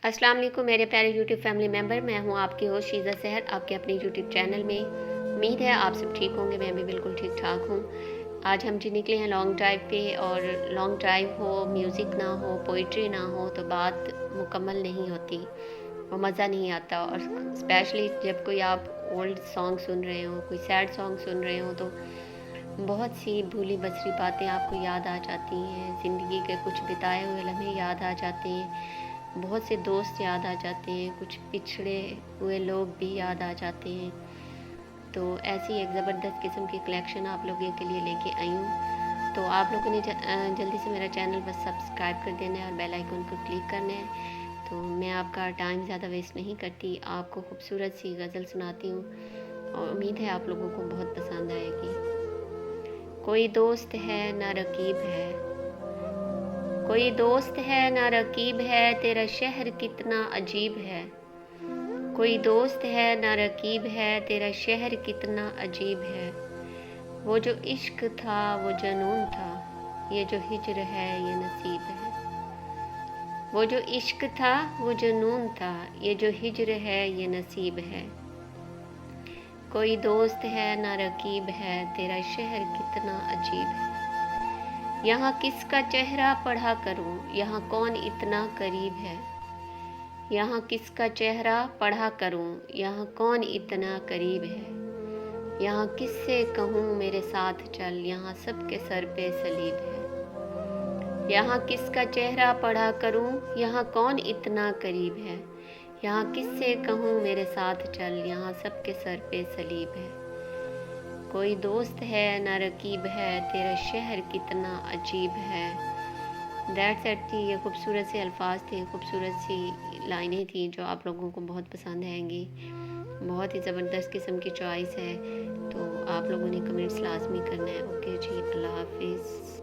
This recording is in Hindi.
अस्सलाम वालेकुम मेरे प्यारे यूट्यूब फैमिली मेम्बर। मैं हूं आपकी होस्ट शीज़ा सहर, आपके अपने यूट्यूब चैनल में। उम्मीद है आप सब ठीक होंगे, मैं भी बिल्कुल ठीक ठाक हूं। आज हम जी निकले हैं लॉन्ग ड्राइव पे, और लॉन्ग ड्राइव हो, म्यूज़िक ना हो, पोइट्री ना हो तो बात मुकम्मल नहीं होती, वो मज़ा नहीं आता। और स्पेशली जब कोई आप ओल्ड सॉन्ग सुन रहे हो, कोई सैड सॉन्ग सुन रहे हो, तो बहुत सी भूली बसरी बातें आपको याद आ जाती हैं, ज़िंदगी के कुछ बिताए हुए लम्हे याद आ जाते हैं, बहुत से दोस्त याद आ जाते हैं, कुछ पिछड़े हुए लोग भी याद आ जाते हैं। तो ऐसी एक ज़बरदस्त किस्म की कलेक्शन आप लोगों के लिए लेके आई हूँ। तो आप लोगों ने जल्दी से मेरा चैनल बस सब्सक्राइब कर देना है और बेल आइकन को क्लिक करना है। तो मैं आपका टाइम ज़्यादा वेस्ट नहीं करती, आपको खूबसूरत सी गज़ल सुनाती हूँ और उम्मीद है आप लोगों को बहुत पसंद आएगी। कोई दोस्त है ना रकीब है, कोई दोस्त है ना रकीब है, तेरा शहर कितना अजीब है। कोई दोस्त है ना रकीब है, तेरा शहर कितना अजीब है। वो जो इश्क था वो जुनून था, ये जो हिज्र है ये नसीब है। वो जो इश्क था वो जुनून था, ये जो हिज्र है ये नसीब है। कोई दोस्त है ना रकीब है, तेरा शहर कितना अजीब है। यहाँ किसका चेहरा पढ़ा करूं, यहाँ कौन इतना करीब है। यहाँ किसका चेहरा पढ़ा करूं, यहाँ कौन इतना करीब है। यहाँ किससे कहूँ मेरे साथ चल, यहाँ सबके सर पे सलीब है। यहाँ किसका चेहरा पढ़ा करूं, यहाँ कौन इतना करीब है। यहाँ किससे कहूँ मेरे साथ चल, यहाँ सबके सर पे सलीब है। कोई दोस्त है ना रकीब है, तेरा शहर कितना अजीब है। दैट्स इट थी, ये खूबसूरत से अल्फाज थे, खूबसूरत सी लाइनें थी जो आप लोगों को बहुत पसंद आएंगी। बहुत ही ज़बरदस्त किस्म की चॉइस है, तो आप लोगों ने कमेंट्स लाजमी करना है। ओके जी, अल्लाह हाफिज़।